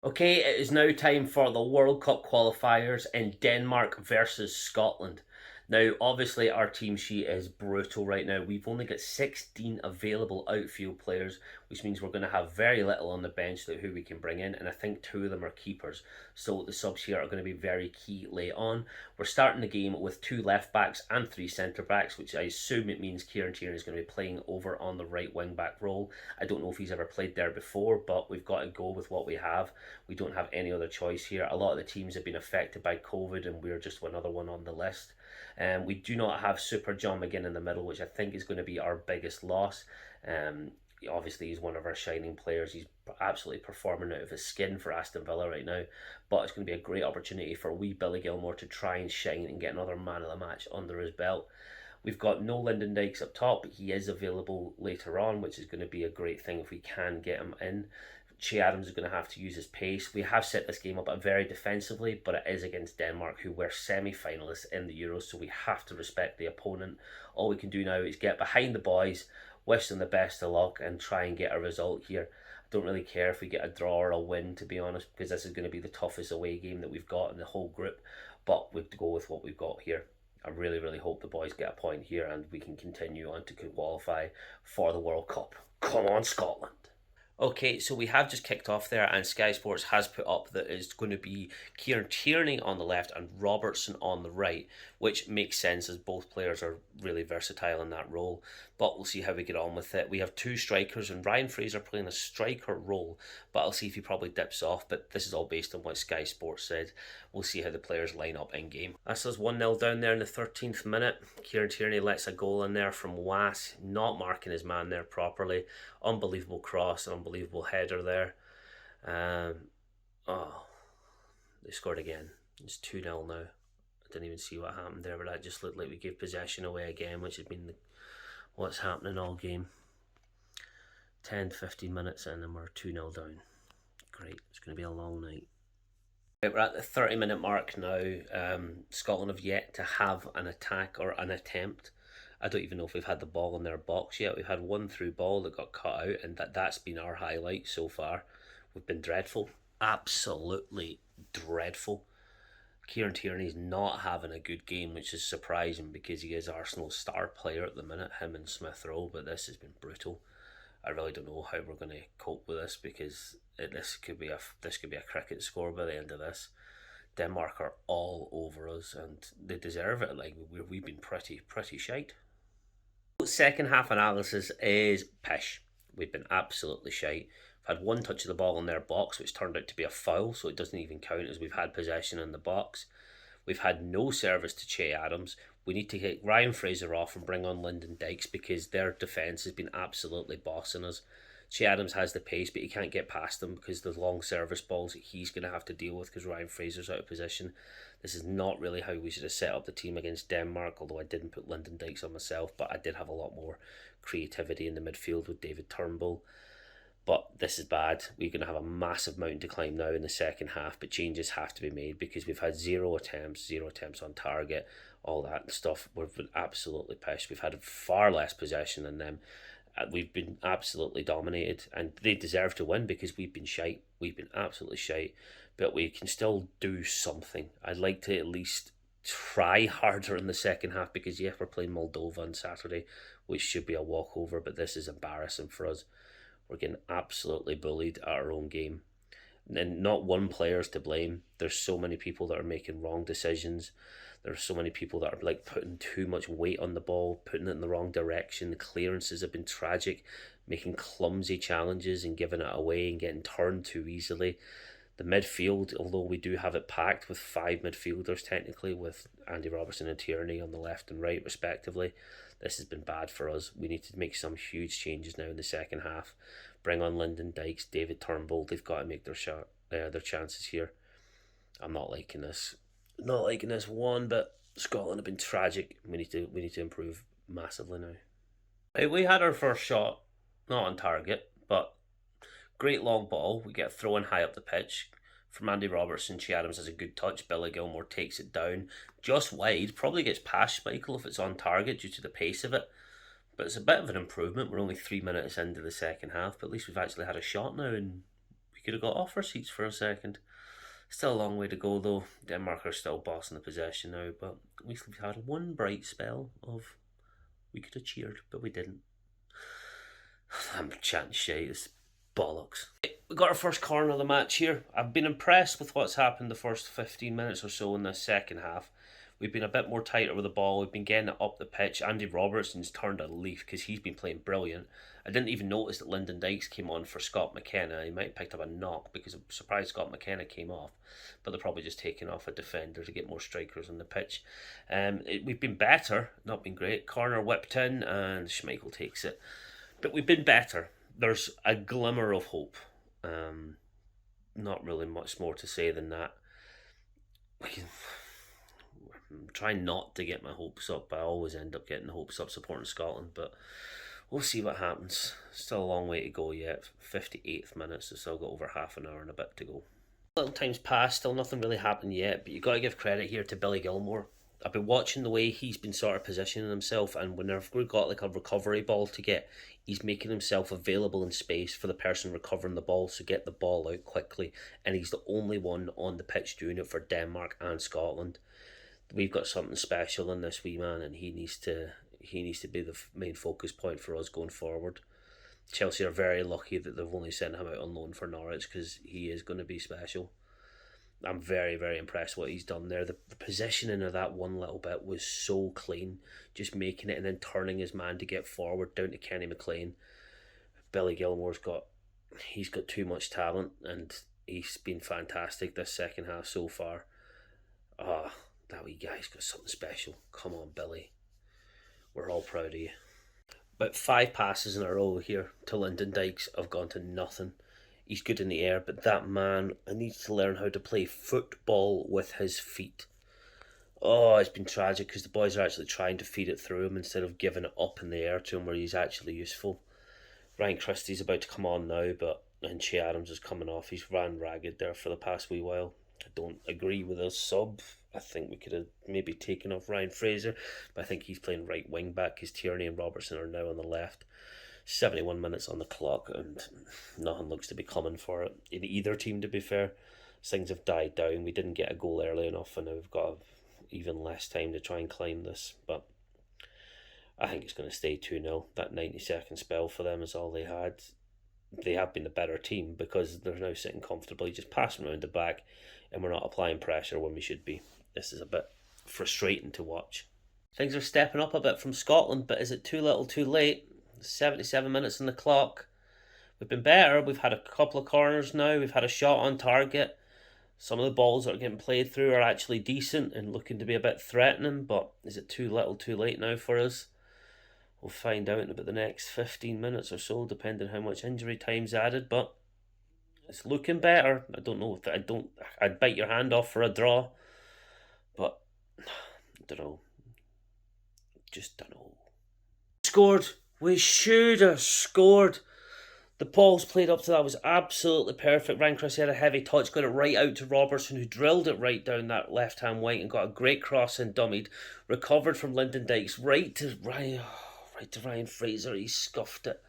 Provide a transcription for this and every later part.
Okay, it is now time for the World Cup qualifiers in Denmark versus Scotland. Now, obviously, our team sheet is brutal right now. We've only got 16 available outfield players, which means we're going to have very little on the bench that who we can bring in, and I think two of them are keepers. So the subs here are going to be very key late on. We're starting the game with two left backs and three centre backs, which I assume it means Kieran Tierney is going to be playing over on the right wing back role. I don't know if he's ever played there before, but we've got to go with what we have. We don't have any other choice here. A lot of the teams have been affected by COVID, and we're just another one on the list. We do not have Super John McGinn in the middle, which I think is going to be our biggest loss. Obviously, he's one of our shining players. He's absolutely performing out of his skin for Aston Villa right now. But it's going to be a great opportunity for wee Billy Gilmore to try and shine and get another man of the match under his belt. We've got no Lyndon Dykes up top, but he is available later on, which is going to be a great thing if we can get him in. Che Adams is going to have to use his pace. We have set this game up very defensively, but it is against Denmark, who were semi-finalists in the Euros, so we have to respect the opponent. All we can do now is get behind the boys, wish them the best of luck, and try and get a result here. I don't really care if we get a draw or a win, to be honest, because this is going to be the toughest away game that we've got in the whole group, but we have to go with what we've got here. I really, really hope the boys get a point here and we can continue on to qualify for the World Cup. Come on, Scotland. Okay, so we have just kicked off there, and Sky Sports has put up that it's going to be Kieran Tierney on the left and Robertson on the right, which makes sense as both players are really versatile in that role. But we'll see how we get on with it. We have two strikers, and Ryan Fraser playing a striker role, but I'll see if he probably dips off. But this is all based on what Sky Sports said. We'll see how the players line up in game. That's us 1-0 down there in the 13th minute. Kieran Tierney lets a goal in there from Was, not marking his man there properly. Unbelievable cross, unbelievable header there. They scored again. It's 2-0 now. I didn't even see what happened there, but that just looked like we gave possession away again, which has been what's happening all game. 10-15 minutes in and we're 2-0 down. Great, it's going to be a long night. We're at the 30-minute mark now. Scotland have yet to have an attack or an attempt. I don't even know if we've had the ball in their box yet. We've had one through ball that got cut out, and that's been our highlight so far. We've been dreadful. Absolutely dreadful. Kieran Tierney's not having a good game, which is surprising because he is Arsenal's star player at the minute, him and Smith Rowe, but this has been brutal. I really don't know how we're going to cope with this because this could be a cricket score by the end of this. Denmark are all over us and they deserve it. Like we've been pretty shite. Second half analysis is pish. We've been absolutely shite. We've had one touch of the ball in their box, which turned out to be a foul, so it doesn't even count as we've had possession in the box. We've had no service to Che Adams. We need to get Ryan Fraser off and bring on Lyndon Dykes because their defence has been absolutely bossing us. Che Adams has the pace, but he can't get past them because the long service balls that he's going to have to deal with because Ryan Fraser's out of position. This is not really how we should have set up the team against Denmark, although I didn't put Lyndon Dykes on myself, but I did have a lot more creativity in the midfield with David Turnbull. But this is bad. We're going to have a massive mountain to climb now in the second half, but changes have to be made because we've had zero attempts on target, all that stuff. We've been absolutely pissed. We've had far less possession than them. We've been absolutely dominated, and they deserve to win because we've been shite. We've been absolutely shite, but we can still do something. I'd like to at least try harder in the second half because, yeah, we're playing Moldova on Saturday, which should be a walkover, but this is embarrassing for us. We're getting absolutely bullied at our own game. And not one player's to blame. There's so many people that are making wrong decisions. There's so many people that are like putting too much weight on the ball, putting it in the wrong direction. The clearances have been tragic, making clumsy challenges and giving it away and getting turned too easily. The midfield, although we do have it packed with 5 midfielders technically, with Andy Robertson and Tierney on the left and right respectively, this has been bad for us. We need to make some huge changes now in the second half. Bring on Lyndon Dykes, David Turnbull. They've got to make their chances here. I'm not liking this. Not liking this one, but Scotland have been tragic. We need to improve massively now. We had our first shot, not on target, but great long ball. We get thrown high up the pitch from Andy Robertson. Che Adams has a good touch. Billy Gilmore takes it down just wide. Probably gets past Michael if it's on target due to the pace of it. But it's a bit of an improvement. We're only 3 minutes into the second half, but at least we've actually had a shot now and could have got off our seats for a second. Still a long way to go though. Denmark are still bossing the possession now, but at least we've had one bright spell of we could have cheered, but we didn't. I'm chatting shit, it's bollocks. We got our first corner of the match here. I've been impressed with what's happened the first 15 minutes or so in the second half. We've been a bit more tighter with the ball. We've been getting it up the pitch. Andy Robertson's turned a leaf because he's been playing brilliant. I didn't even notice that Lyndon Dykes came on for Scott McKenna. He might have picked up a knock because I'm surprised Scott McKenna came off. But they're probably just taking off a defender to get more strikers on the pitch. We've been better, not been great. Corner whipped in and Schmeichel takes it. But we've been better. There's a glimmer of hope. Not really much more to say than that. I'm trying not to get my hopes up, but I always end up getting the hopes up supporting Scotland. But we'll see what happens. Still a long way to go yet. 58th minute, so still got over half an hour and a bit to go. Little time's passed, still nothing really happened yet, but you've got to give credit here to Billy Gilmore. I've been watching the way he's been sort of positioning himself, and whenever we've got like a recovery ball to get, he's making himself available in space for the person recovering the ball, so get the ball out quickly, and he's the only one on the pitch doing it for Denmark and Scotland. We've got something special in this wee man, and he needs to be the main focus point for us going forward. Chelsea are very lucky that they've only sent him out on loan for Norwich, because he is going to be special. I'm very, very impressed with what he's done there. The positioning of that one little bit was so clean, just making it and then turning his man to get forward down to Kenny McLean. Billy Gilmore's got too much talent, and he's been fantastic this second half so far. That wee guy's got something special. Come on, Billy. We're all proud of you. About 5 passes in a row here to Lyndon Dykes have gone to nothing. He's good in the air, but that man needs to learn how to play football with his feet. Oh, it's been tragic because the boys are actually trying to feed it through him instead of giving it up in the air to him where he's actually useful. Ryan Christie's about to come on now, and Che Adams is coming off. He's ran ragged there for the past wee while. I don't agree with his sub. I think we could have maybe taken off Ryan Fraser, but I think he's playing right wing back because Tierney and Robertson are now on the left. 71 minutes on the clock and nothing looks to be coming for it in either team, to be fair. Things have died down. We didn't get a goal early enough, and now we've got even less time to try and climb this, but I think it's going to stay 2-0. That 90-second spell for them is all they had. They have been the better team because they're now sitting comfortably, just passing around the back, and we're not applying pressure when we should be. This is a bit frustrating to watch. Things are stepping up a bit from Scotland, but is it too little too late? 77 minutes on the clock. We've been better. We've had a couple of corners now. We've had a shot on target. Some of the balls that are getting played through are actually decent and looking to be a bit threatening, but is it too little too late now for us? We'll find out in about the next 15 minutes or so, depending how much injury time's added, but it's looking better. I don't know if I'd bite your hand off for a draw, but I don't know. Just don't know. Scored. We should have scored. The balls played up to that was absolutely perfect. Ryan Christie had a heavy touch, got it right out to Robertson, who drilled it right down that left-hand wing and got a great cross in dummied. Recovered from Lyndon Dykes, right to Ryan Fraser. He scuffed it.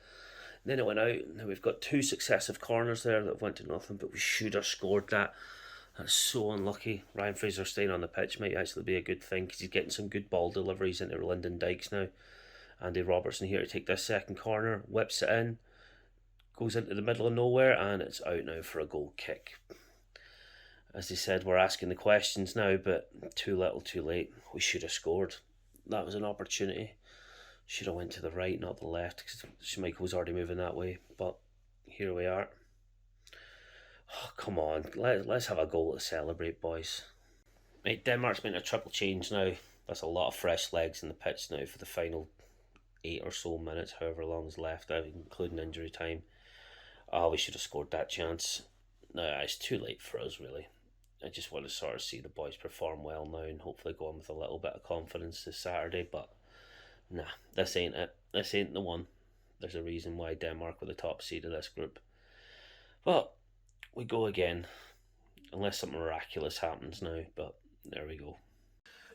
And then it went out. Now we've got 2 successive corners there that went to nothing, but we should have scored that. That's so unlucky. Ryan Fraser staying on the pitch might actually be a good thing because he's getting some good ball deliveries into Lyndon Dykes now. Andy Robertson here to take this second corner, whips it in, goes into the middle of nowhere, and it's out now for a goal kick. As they said, we're asking the questions now, but too little too late. We should have scored. That was an opportunity. Should have went to the right, not the left, because Schmeichel was already moving that way, but here we are. Oh, come on, let's have a goal to celebrate, boys. Right, Denmark's making a triple change now. That's a lot of fresh legs in the pitch now for the final 8 or so minutes, however long is left, including injury time. We should have scored that chance. No, it's too late for us, really. I just want to sort of see the boys perform well now and hopefully go on with a little bit of confidence this Saturday, but nah, this ain't it. This ain't the one. There's a reason why Denmark were the top seed of this group. But we go again, unless something miraculous happens now, but there we go.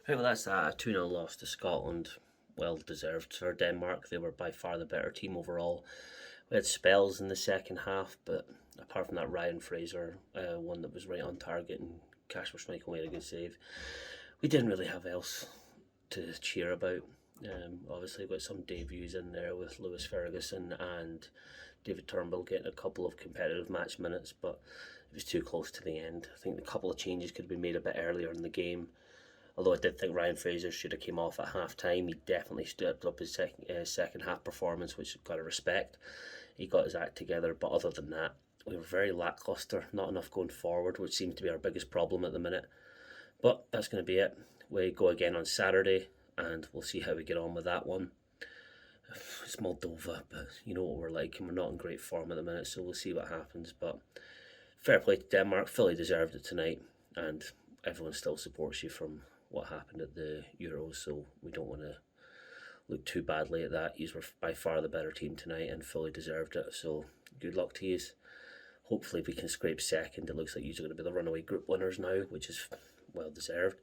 Right, well, that's that. A 2-0 loss to Scotland. Well deserved for Denmark. They were by far the better team overall. We had spells in the second half, but apart from that Ryan Fraser one that was right on target and Kasper Schmeichel made a good save, we didn't really have else to cheer about. Obviously, got some debuts in there with Lewis Ferguson and David Turnbull getting a couple of competitive match minutes, but it was too close to the end. I think a couple of changes could have been made a bit earlier in the game. Although I did think Ryan Fraser should have came off at half time, he definitely stepped up his second half performance, which I've got to respect. He got his act together, but other than that, we were very lacklustre, not enough going forward, which seems to be our biggest problem at the minute. But that's going to be it. We go again on Saturday, and we'll see how we get on with that one. It's Moldova, but you know what we're like, and we're not in great form at the minute, so we'll see what happens. But fair play to Denmark, fully deserved it tonight, and everyone still supports you from what happened at the Euros, so we don't want to look too badly at that. You were by far the better team tonight and fully deserved it, so good luck to you. Hopefully we can scrape second. It looks like you're going to be the runaway group winners now, which is well deserved.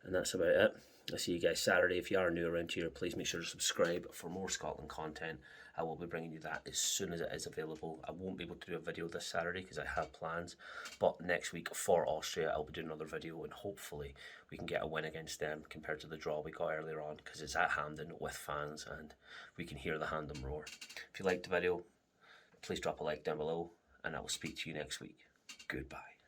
And that's about it. I'll see you guys Saturday. If you are new around here, please make sure to subscribe for more Scotland content. I will be bringing you that as soon as it is available. I won't be able to do a video this Saturday because I have plans, but next week for Austria I'll be doing another video, and hopefully we can get a win against them compared to the draw we got earlier on, because it's at Hampden with fans and we can hear the Hampden roar. If you liked the video, please drop a like down below, and I will speak to you next week. Goodbye.